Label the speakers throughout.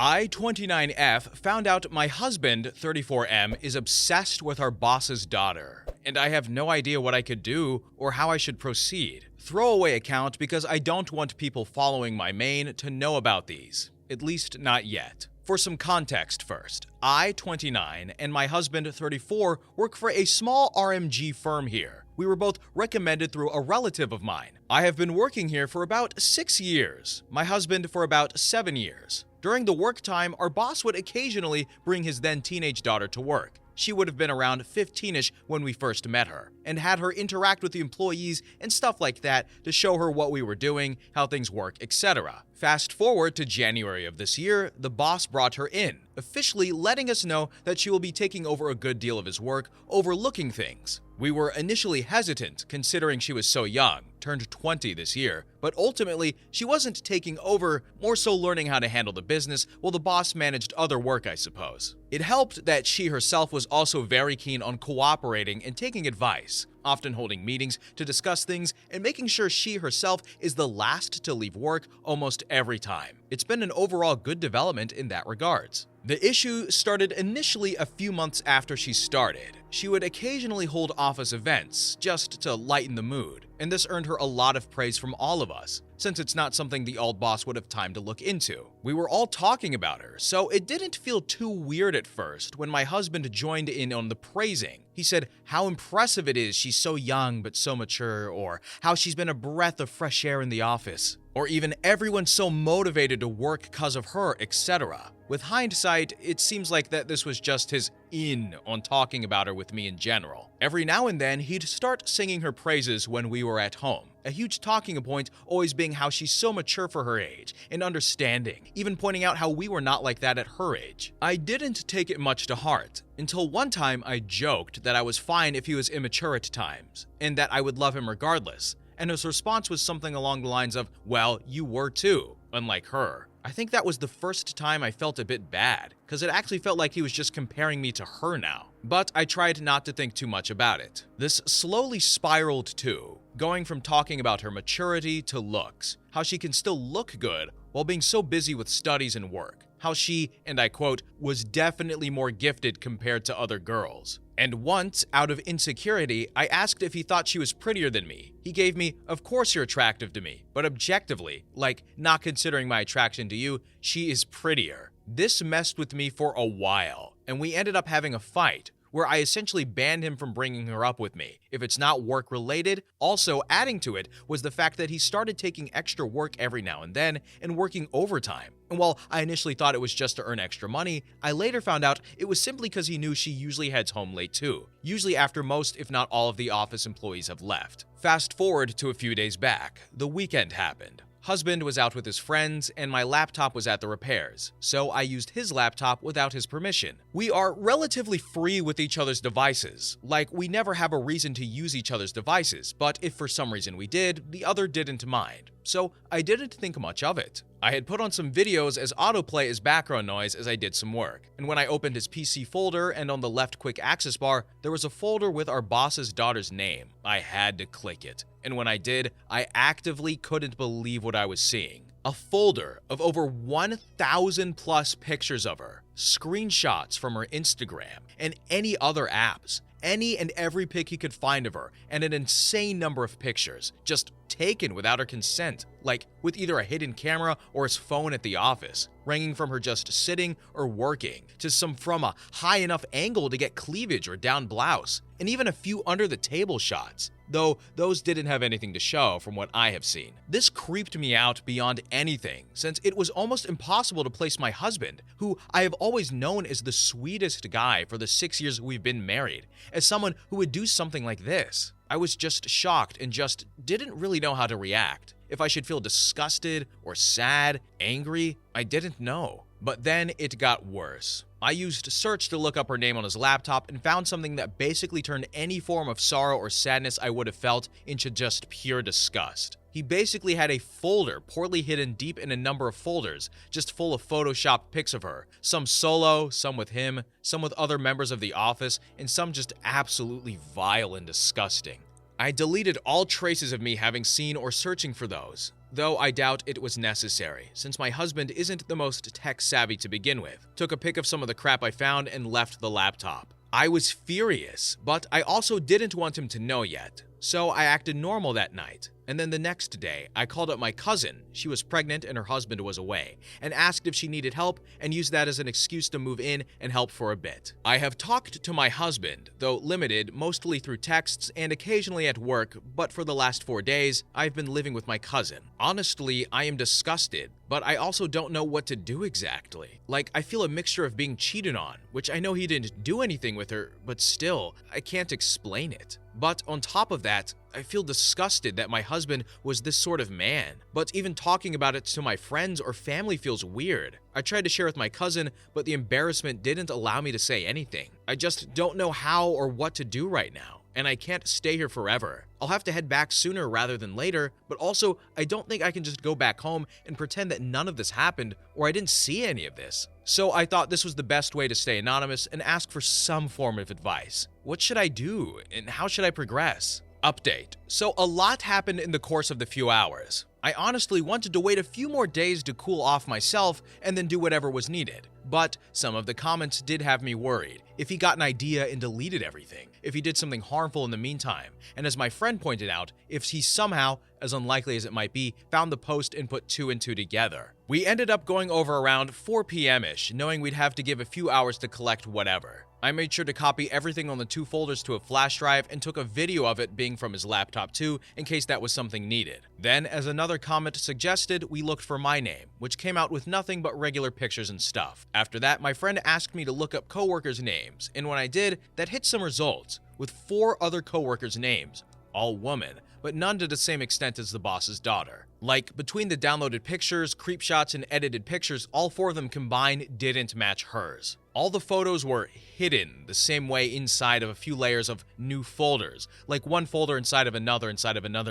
Speaker 1: I-29F found out my husband, 34M, is obsessed with our boss's daughter, and I have no idea what I could do or how I should proceed. Throwaway account because I don't want people following my main to know about these, at least not yet. For some context first, I, 29, and my husband, 34, work for a small RMG firm here. We were both recommended through a relative of mine. I have been working here for about 6 years, my husband for about 7 years. During the work time, our boss would occasionally bring his then teenage daughter to work. She would have been around 15ish when we first met her, and had her interact with the employees and stuff like that to show her what we were doing, how things work, etc. Fast forward to January of this year, the boss brought her in, officially letting us know that she will be taking over a good deal of his work, overlooking things. We were initially hesitant, considering she was so young, turned 20 this year, but ultimately, she wasn't taking over, more so learning how to handle the business while the boss managed other work, I suppose. It helped that she herself was also very keen on cooperating and taking advice, often holding meetings to discuss things and making sure she herself is the last to leave work almost every time. It's been an overall good development in that regards. The issue started initially a few months after she started. She would occasionally hold office events just to lighten the mood, and this earned her a lot of praise from all of us, since it's not something the old boss would have time to look into. We were all talking about her, so it didn't feel too weird at first when my husband joined in on the praising. He said how impressive it is she's so young but so mature, or how she's been a breath of fresh air in the office, or even everyone's so motivated to work because of her, etc. With hindsight, it seems like that this was just his in on talking about her with me in general. Every now and then, he'd start singing her praises when we were at home. A huge talking point always being how she's so mature for her age and understanding, even pointing out how we were not like that at her age. I didn't take it much to heart, until one time I joked that I was fine if he was immature at times, and that I would love him regardless. And his response was something along the lines of, well, you were too, unlike her. I think that was the first time I felt a bit bad, because it actually felt like he was just comparing me to her now. But I tried not to think too much about it. This slowly spiraled too, going from talking about her maturity to looks, how she can still look good while being so busy with studies and work, how she, and I quote, was definitely more gifted compared to other girls. And once, out of insecurity, I asked if he thought she was prettier than me. He gave me, of course you're attractive to me, but objectively, like not considering my attraction to you, she is prettier. This messed with me for a while, and we ended up having a fight, where I essentially banned him from bringing her up with me if it's not work-related. Also, adding to it was the fact that he started taking extra work every now and then and working overtime. And while I initially thought it was just to earn extra money, I later found out it was simply because he knew she usually heads home late too, usually after most if not all of the office employees have left. Fast forward to a few days back, the weekend happened. Husband was out with his friends, and my laptop was at the repairs, so I used his laptop without his permission. We are relatively free with each other's devices, like we never have a reason to use each other's devices, but if for some reason we did, the other didn't mind, so I didn't think much of it. I had put on some videos as autoplay as background noise as I did some work, and when I opened his PC folder and on the left quick access bar, there was a folder with our boss's daughter's name. I had to click it, and when I did, I actively couldn't believe what I was seeing. A folder of over 1,000 plus pictures of her, screenshots from her Instagram, and any other apps. Any and every pic he could find of her, and an insane number of pictures, just taken without her consent, like with either a hidden camera or his phone at the office, ranging from her just sitting or working, to some from a high enough angle to get cleavage or down blouse, and even a few under the table shots, though those didn't have anything to show from what I have seen. This creeped me out beyond anything, since it was almost impossible to place my husband, who I have always known as the sweetest guy for the 6 years we've been married, as someone who would do something like this. I was just shocked and just didn't really know how to react. If I should feel disgusted or sad, angry, I didn't know. But then it got worse. I used search to look up her name on his laptop and found something that basically turned any form of sorrow or sadness I would have felt into just pure disgust. He basically had a folder poorly hidden deep in a number of folders, just full of photoshopped pics of her. Some solo, some with him, some with other members of the office, and some just absolutely vile and disgusting. I deleted all traces of me having seen or searching for those. though I doubt it was necessary, since my husband isn't the most tech-savvy to begin with. Took a pic of some of the crap I found and left the laptop. I was furious, but I also didn't want him to know yet, so I acted normal that night. And then the next day, I called up my cousin, she was pregnant and her husband was away, and asked if she needed help and used that as an excuse to move in and help for a bit. I have talked to my husband, though limited, mostly through texts and occasionally at work, but for the last 4 days, I've been living with my cousin. Honestly, I am disgusted, but I also don't know what to do exactly. Like, I feel a mixture of being cheated on, which I know he didn't do anything with her, but still, I can't explain it. But on top of that, I feel disgusted that my husband was this sort of man. But even talking about it to my friends or family feels weird. I tried to share with my cousin, but the embarrassment didn't allow me to say anything. I just don't know how or what to do right now, and I can't stay here forever. I'll have to head back sooner rather than later, but also I don't think I can just go back home and pretend that none of this happened or I didn't see any of this. So I thought this was the best way to stay anonymous and ask for some form of advice. What should I do and how should I progress? Update. So a lot happened in the course of the few hours. I honestly wanted to wait a few more days to cool off myself and then do whatever was needed. But some of the comments did have me worried. If he got an idea and deleted everything, if he did something harmful in the meantime, and as my friend pointed out, if he somehow, as unlikely as it might be, found the post and put 2 and 2 together. We ended up going over around 4 p.m.-ish, knowing we'd have to give a few hours to collect whatever. I made sure to copy everything on the 2 folders to a flash drive and took a video of it being from his laptop too, in case that was something needed. Then, as another comment suggested, we looked for my name, which came out with nothing but regular pictures and stuff. After that, my friend asked me to look up coworkers' names, and when I did, that hit some results, with 4 other coworkers' names, all women, but none to the same extent as the boss's daughter. Like, between the downloaded pictures, creep shots, and edited pictures, all 4 of them combined didn't match hers. All the photos were hidden the same way inside of a few layers of new folders, like one folder inside of another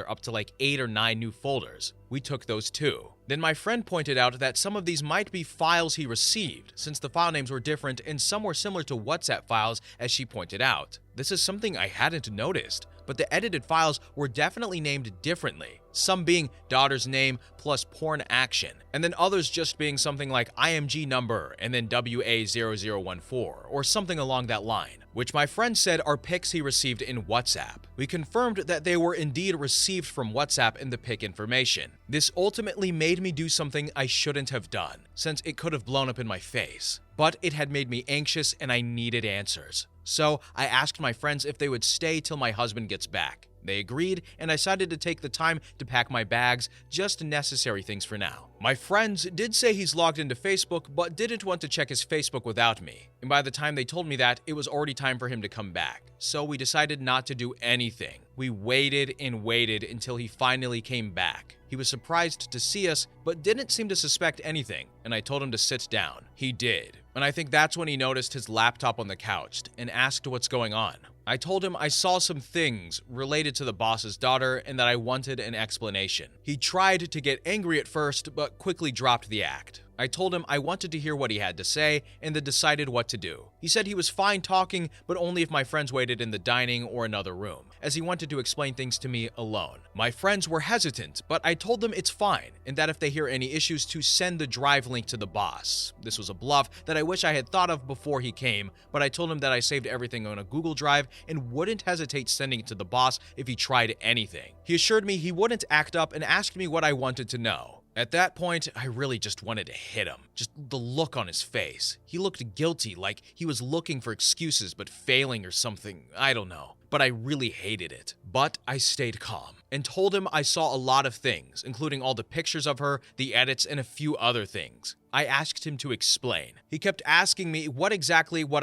Speaker 1: up to like 8 or 9 new folders. We took those too. Then my friend pointed out that some of these might be files he received, since the file names were different and some were similar to WhatsApp files, as she pointed out. This is something I hadn't noticed, but the edited files were definitely named differently, some being daughter's name plus porn action, and then others just being something like IMG number and then WA0014 or something along that line, which my friend said are pics he received in WhatsApp. We confirmed that they were indeed received from WhatsApp in the pic information. This ultimately made me do something I shouldn't have done, since it could have blown up in my face. But it had made me anxious and I needed answers. So I asked my friends if they would stay till my husband gets back. They agreed, and I decided to take the time to pack my bags, just necessary things for now. My friends did say he's logged into Facebook, but didn't want to check his Facebook without me. And by the time they told me that, it was already time for him to come back. So we decided not to do anything. We waited and waited until he finally came back. He was surprised to see us, but didn't seem to suspect anything, and I told him to sit down. He did. And I think that's when he noticed his laptop on the couch and asked what's going on. I told him I saw some things related to the boss's daughter and that I wanted an explanation. He tried to get angry at first, but quickly dropped the act. I told him I wanted to hear what he had to say and then decided what to do. He said he was fine talking, but only if my friends waited in the dining or another room, as he wanted to explain things to me alone. My friends were hesitant, but I told them it's fine, and that if they hear any issues to send the drive link to the boss. This was a bluff that I wish I had thought of before he came, but I told him that I saved everything on a Google Drive and wouldn't hesitate sending it to the boss if he tried anything. He assured me he wouldn't act up and asked me what I wanted to know. At that point, I really just wanted to hit him. Just the look on his face. He looked guilty, like he was looking for excuses but failing or something. I don't know. But I really hated it. But I stayed calm and told him I saw a lot of things, including all the pictures of her, the edits, and a few other things. I asked him to explain. He kept asking me what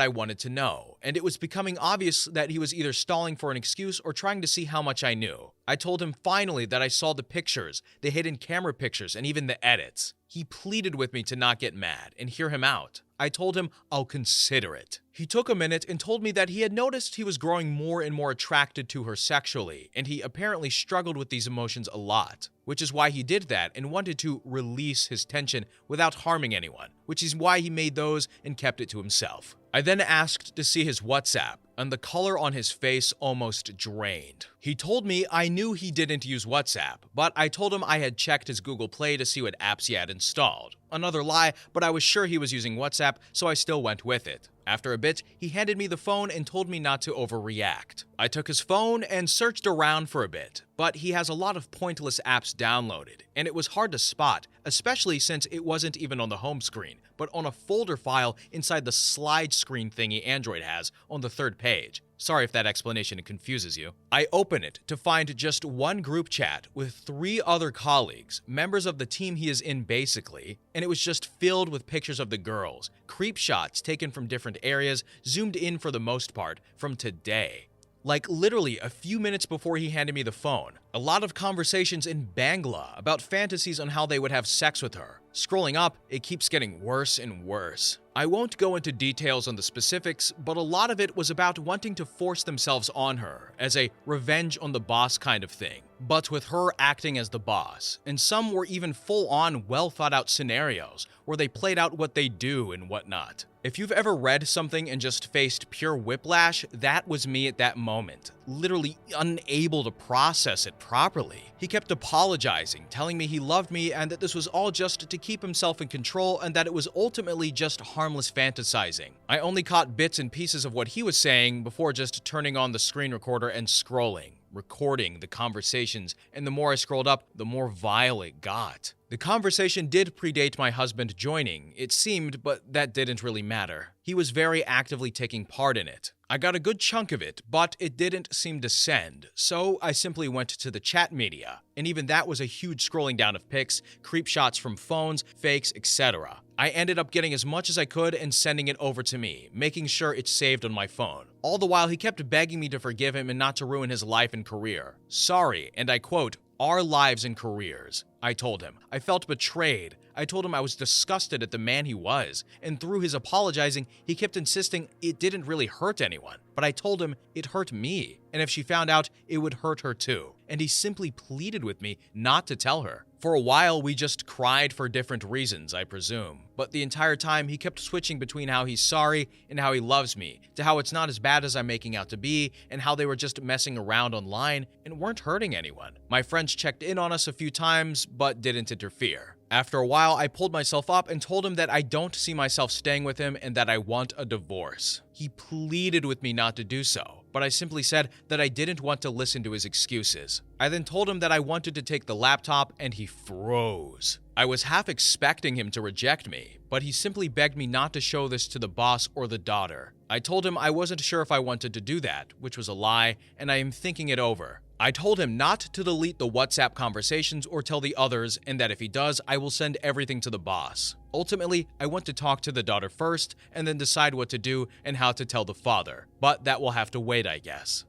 Speaker 1: I wanted to know, and it was becoming obvious that he was either stalling for an excuse or trying to see how much I knew. I told him finally that I saw the pictures, the hidden camera pictures, and even the edits. He pleaded with me to not get mad and hear him out. I told him I'll consider it. He took a minute and told me that he had noticed he was growing more and more attracted to her sexually, and he apparently struggled with these emotions a lot, which is why he did that and wanted to release his tension without harming anyone, which is why he made those and kept it to himself. I then asked to see his WhatsApp. and the color on his face almost drained. He told me I knew he didn't use WhatsApp, but I told him I had checked his Google Play to see what apps he had installed. Another lie, but I was sure he was using WhatsApp, so I still went with it. After a bit, he handed me the phone and told me not to overreact. I took his phone and searched around for a bit, but he has a lot of pointless apps downloaded, and it was hard to spot, especially since it wasn't even on the home screen, but on a folder file inside the slide screen thingy Android has on the third page. Sorry if that explanation confuses you. I open it to find just one group chat with 3 other colleagues, members of the team he is in basically, and it was just filled with pictures of the girls, creep shots taken from different areas, zoomed in for the most part, from today. Like literally a few minutes before he handed me the phone, a lot of conversations in Bangla about fantasies on how they would have sex with her. Scrolling up, it keeps getting worse and worse. I won't go into details on the specifics, but a lot of it was about wanting to force themselves on her, as a revenge on the boss kind of thing, but with her acting as the boss, and some were even full-on, well-thought-out scenarios, where they played out what they do and whatnot. If you've ever read something and just faced pure whiplash, that was me at that moment, literally unable to process it properly. He kept apologizing, telling me he loved me and that this was all just to keep himself in control and that it was ultimately just harmless fantasizing. I only caught bits and pieces of what he was saying before just turning on the screen recorder and scrolling, recording the conversations, and the more I scrolled up, the more vile it got. The conversation did predate my husband joining, it seemed, but that didn't really matter. He was very actively taking part in it. I got a good chunk of it, but it didn't seem to send, so I simply went to the chat media, and even that was a huge scrolling down of pics, creep shots from phones, fakes, etc. I ended up getting as much as I could and sending it over to me, making sure it's saved on my phone. All the while, he kept begging me to forgive him and not to ruin his life and career. Sorry, and I quote, "our lives and careers," I told him. I felt betrayed. I told him I was disgusted at the man he was, and through his apologizing, he kept insisting it didn't really hurt anyone. But I told him it hurt me, and if she found out, it would hurt her too. And he simply pleaded with me not to tell her. For a while, we just cried for different reasons, I presume. But the entire time, he kept switching between how he's sorry and how he loves me, to how it's not as bad as I'm making out to be, and how they were just messing around online and weren't hurting anyone. My friends checked in on us a few times, but didn't interfere. After a while, I pulled myself up and told him that I don't see myself staying with him and that I want a divorce. He pleaded with me not to do so, but I simply said that I didn't want to listen to his excuses. I then told him that I wanted to take the laptop, and he froze. I was half expecting him to reject me, but he simply begged me not to show this to the boss or the daughter. I told him I wasn't sure if I wanted to do that, which was a lie, and I am thinking it over. I told him not to delete the WhatsApp conversations or tell the others, and that if he does, I will send everything to the boss. Ultimately, I want to talk to the daughter first, and then decide what to do and how to tell the father. But that will have to wait, I guess.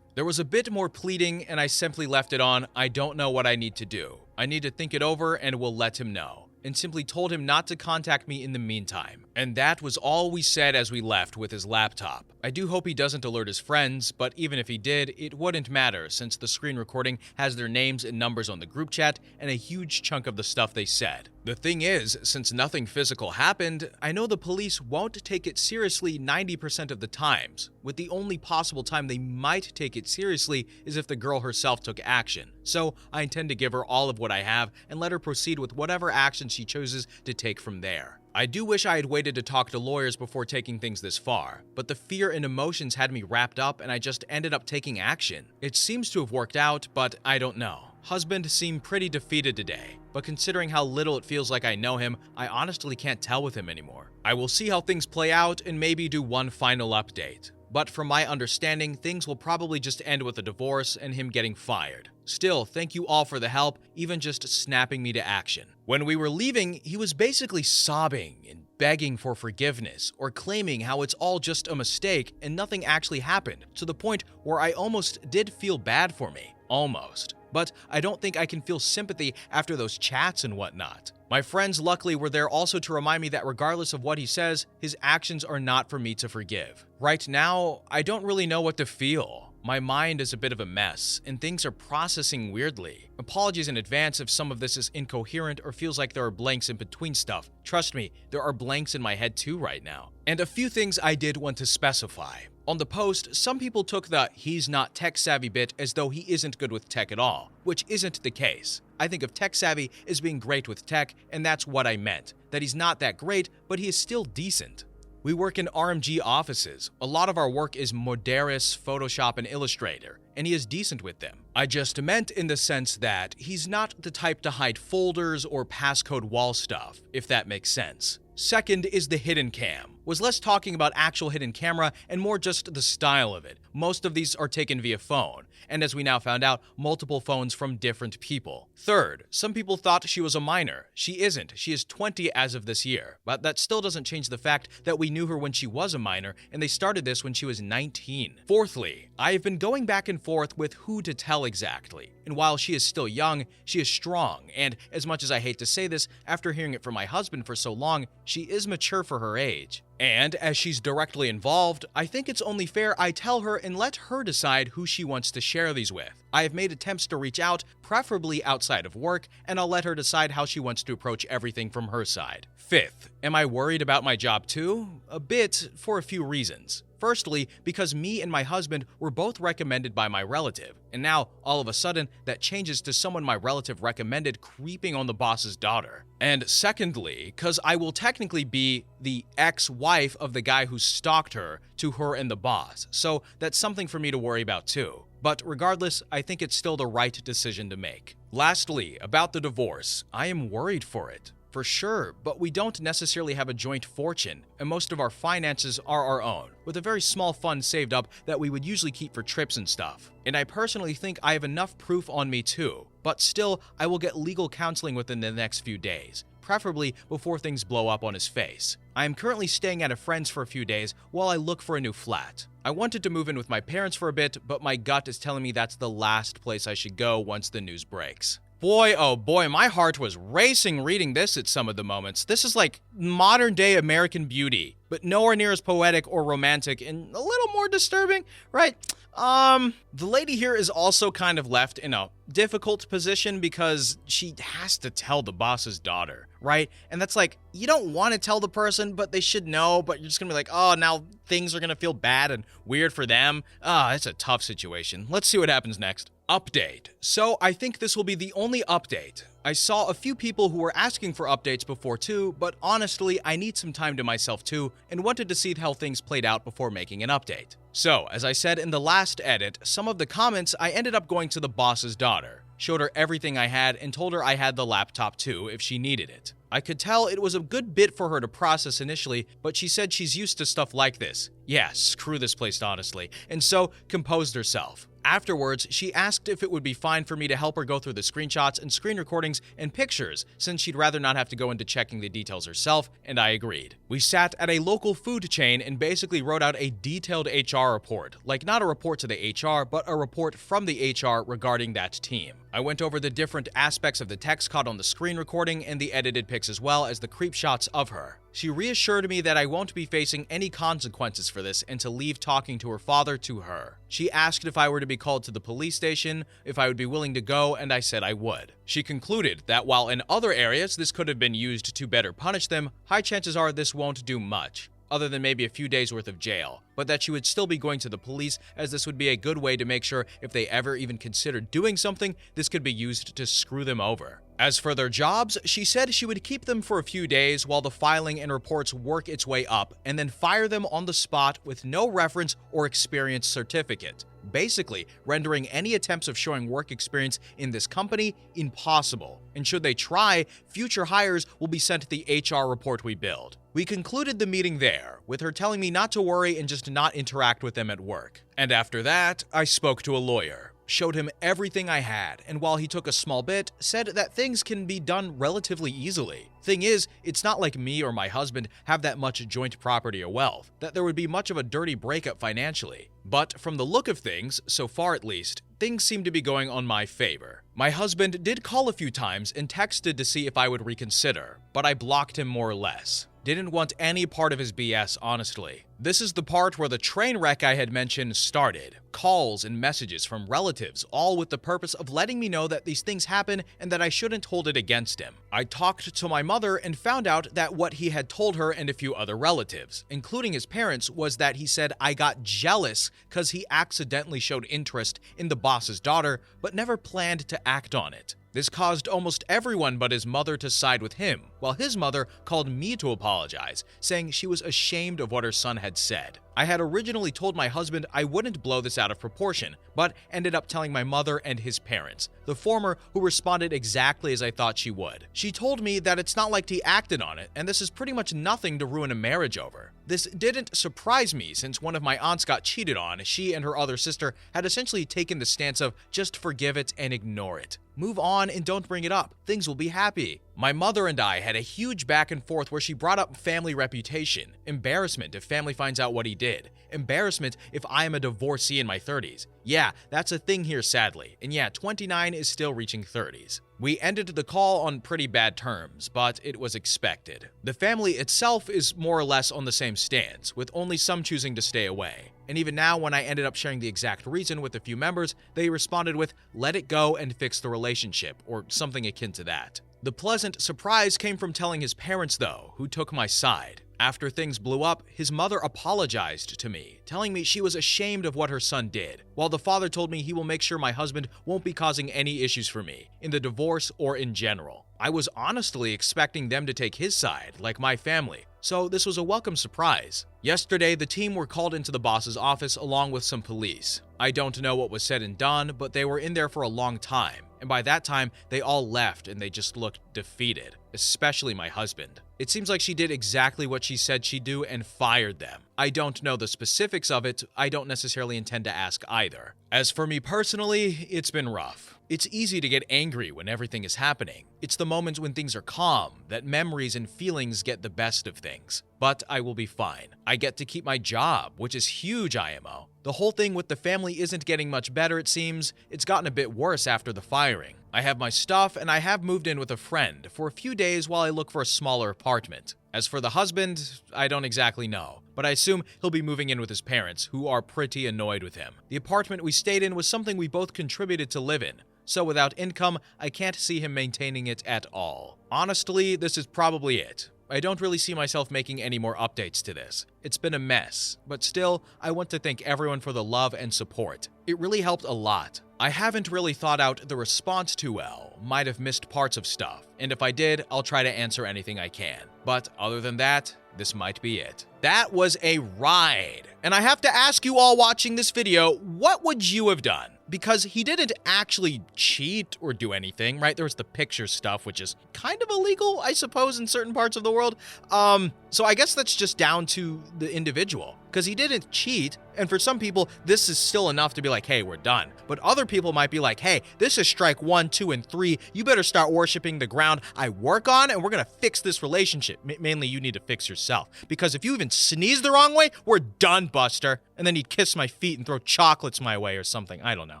Speaker 1: There was a bit more pleading, and I simply left it on, I don't know what I need to do. I need to think it over and will let him know, and simply told him not to contact me in the meantime. And that was all we said as we left with his laptop. I do hope he doesn't alert his friends, but even if he did, it wouldn't matter since the screen recording has their names and numbers on the group chat and a huge chunk of the stuff they said. The thing is, since nothing physical happened, I know the police won't take it seriously 90% of the times, with the only possible time they might take it seriously is if the girl herself took action. So I intend to give her all of what I have and let her proceed with whatever action she chooses to take from there. I do wish I had waited to talk to lawyers before taking things this far, but the fear and emotions had me wrapped up and I just ended up taking action. It seems to have worked out, but I don't know. Husband seemed pretty defeated today, but considering how little it feels like I know him, I honestly can't tell with him anymore. I will see how things play out and maybe do one final update. But from my understanding, things will probably just end with a divorce and him getting fired. Still, thank you all for the help, even just snapping me to action. When we were leaving, he was basically sobbing and begging for forgiveness or claiming how it's all just a mistake and nothing actually happened, to the point where I almost did feel bad for me. Almost. But I don't think I can feel sympathy after those chats and whatnot. My friends luckily were there also to remind me that regardless of what he says, his actions are not for me to forgive. Right now, I don't really know what to feel. My mind is a bit of a mess, and things are processing weirdly. Apologies in advance if some of this is incoherent or feels like there are blanks in between stuff. Trust me, there are blanks in my head too right now. And a few things I did want to specify. On the post, some people took the "he's not tech savvy" bit as though he isn't good with tech at all, which isn't the case. I think of tech savvy as being great with tech, and that's what I meant. That he's not that great, but he is still decent. We work in RMG offices. A lot of our work is Modaris, Photoshop, and Illustrator, and he is decent with them. I just meant in the sense that he's not the type to hide folders or passcode wall stuff, if that makes sense. Second is the hidden cam. Was less talking about actual hidden camera and more just the style of it. Most of these are taken via phone, and as we now found out, multiple phones from different people. Third, some people thought she was a minor. She isn't. She is 20 as of this year, but that still doesn't change the fact that we knew her when she was a minor, and they started this when she was 19. Fourthly, I have been going back and forth with who to tell exactly. And while she is still young, she is strong, and as much as I hate to say this, after hearing it from my husband for so long, she is mature for her age. And as she's directly involved, I think it's only fair I tell her and let her decide who she wants to share these with. I have made attempts to reach out, preferably outside of work, and I'll let her decide how she wants to approach everything from her side. Fifth, am I worried about my job too? A bit, for a few reasons. Firstly, because me and my husband were both recommended by my relative, and now, all of a sudden, that changes to someone my relative recommended creeping on the boss's daughter. And secondly, because I will technically be the ex-wife of the guy who stalked her to her and the boss, so that's something for me to worry about too. But regardless, I think it's still the right decision to make. Lastly, about the divorce, I am worried for it. For sure, but we don't necessarily have a joint fortune, and most of our finances are our own, with a very small fund saved up that we would usually keep for trips and stuff. And I personally think I have enough proof on me too, but still, I will get legal counseling within the next few days, preferably before things blow up on his face. I am currently staying at a friend's for a few days while I look for a new flat. I wanted to move in with my parents for a bit, but my gut is telling me that's the last place I should go once the news breaks. Boy, oh boy, my heart was racing reading this at some of the moments. This is like modern-day American Beauty, but nowhere near as poetic or romantic and a little more disturbing, right? The lady here is also kind of left in a difficult position because she has to tell the boss's daughter, right? And that's like, you don't want to tell the person, but they should know, but you're just gonna be like, oh, now things are gonna feel bad and weird for them. It's a tough situation. Let's see what happens next. Update. So I think this will be the only update. I saw a few people who were asking for updates before too, but honestly, I need some time to myself too, and wanted to see how things played out before making an update. So, as I said in the last edit, some of the comments I ended up going to the boss's daughter, showed her everything I had, and told her I had the laptop too if she needed it. I could tell it was a good bit for her to process initially, but she said she's used to stuff like this. Yeah, screw this place honestly, and so composed herself. Afterwards, she asked if it would be fine for me to help her go through the screenshots and screen recordings and pictures, since she'd rather not have to go into checking the details herself, and I agreed. We sat at a local food chain and basically wrote out a detailed HR report, like not a report to the HR, but a report from the HR regarding that team. I went over the different aspects of the text caught on the screen recording and the edited pics as well as the creep shots of her. She reassured me that I won't be facing any consequences for this and to leave talking to her father to her. She asked if I were to be called to the police station, if I would be willing to go, and I said I would. She concluded that while in other areas this could have been used to better punish them, high chances are this won't do much, other than maybe a few days worth of jail, but that she would still be going to the police as this would be a good way to make sure if they ever even considered doing something, this could be used to screw them over. As for their jobs, she said she would keep them for a few days while the filing and reports work its way up, and then fire them on the spot with no reference or experience certificate, basically rendering any attempts of showing work experience in this company impossible. And should they try, future hires will be sent the HR report we build. We concluded the meeting there, with her telling me not to worry and just not interact with them at work. And after that, I spoke to a lawyer, showed him everything I had, and while he took a small bit, said that things can be done relatively easily. Thing is, it's not like me or my husband have that much joint property or wealth, that there would be much of a dirty breakup financially. But from the look of things, so far at least, things seem to be going on my favor. My husband did call a few times and texted to see if I would reconsider, but I blocked him more or less. Didn't want any part of his BS, honestly. This is the part where the train wreck I had mentioned started. Calls and messages from relatives, all with the purpose of letting me know that these things happen and that I shouldn't hold it against him. I talked to my mother and found out that what he had told her and a few other relatives, including his parents, was that he said I got jealous because he accidentally showed interest in the boss's daughter, but never planned to act on it. This caused almost everyone but his mother to side with him, while his mother called me to apologize, saying she was ashamed of what her son had said. I had originally told my husband I wouldn't blow this out of proportion, but ended up telling my mother and his parents, the former who responded exactly as I thought she would. She told me that it's not like he acted on it, and this is pretty much nothing to ruin a marriage over. This didn't surprise me since one of my aunts got cheated on. She and her other sister had essentially taken the stance of just forgive it and ignore it. Move on and don't bring it up. Things will be happy. My mother and I had a huge back and forth where she brought up family reputation, embarrassment if family finds out what he did, embarrassment if I am a divorcee in my 30s. Yeah, that's a thing here sadly, and yeah, 29 is still reaching 30s. We ended the call on pretty bad terms, but it was expected. The family itself is more or less on the same stance, with only some choosing to stay away. And even now, when I ended up sharing the exact reason with a few members, they responded with, let it go and fix the relationship, or something akin to that. The pleasant surprise came from telling his parents, though, who took my side. After things blew up, his mother apologized to me, telling me she was ashamed of what her son did, while the father told me he will make sure my husband won't be causing any issues for me, in the divorce or in general. I was honestly expecting them to take his side, like my family, so this was a welcome surprise. Yesterday, the team were called into the boss's office along with some police. I don't know what was said and done, but they were in there for a long time, and by that time, they all left and they just looked defeated, especially my husband. It seems like she did exactly what she said she'd do and fired them. I don't know the specifics of it. I don't necessarily intend to ask either. As for me personally, it's been rough. It's easy to get angry when everything is happening. It's the moments when things are calm that memories and feelings get the best of things. But I will be fine. I get to keep my job, which is huge, IMO. The whole thing with the family isn't getting much better, it seems. It's gotten a bit worse after the firing. I have my stuff, and I have moved in with a friend for a few days while I look for a smaller apartment. As for the husband, I don't exactly know, but I assume he'll be moving in with his parents, who are pretty annoyed with him. The apartment we stayed in was something we both contributed to live in, so without income, I can't see him maintaining it at all. Honestly, this is probably it. I don't really see myself making any more updates to this. It's been a mess, but still, I want to thank everyone for the love and support. It really helped a lot. I haven't really thought out the response too well, might have missed parts of stuff, and if I did, I'll try to answer anything I can. But other than that, this might be it. That was a ride. And I have to ask you all watching this video, what would you have done? Because he didn't actually cheat or do anything, right? There was the picture stuff, which is kind of illegal, I suppose, in certain parts of the world. So I guess that's just down to the individual, because he didn't cheat. And for some people, this is still enough to be like, hey, we're done. But other people might be like, hey, this is strike 1, 2, and 3. You better start worshiping the ground I work on, and we're going to fix this relationship. Mainly, you need to fix yourself. Because if you even sneeze the wrong way, we're done, Buster. And then he'd kiss my feet and throw chocolates my way or something. I don't know.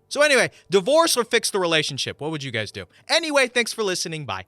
Speaker 1: So anyway, divorce or fix the relationship? What would you guys do? Anyway, thanks for listening. Bye.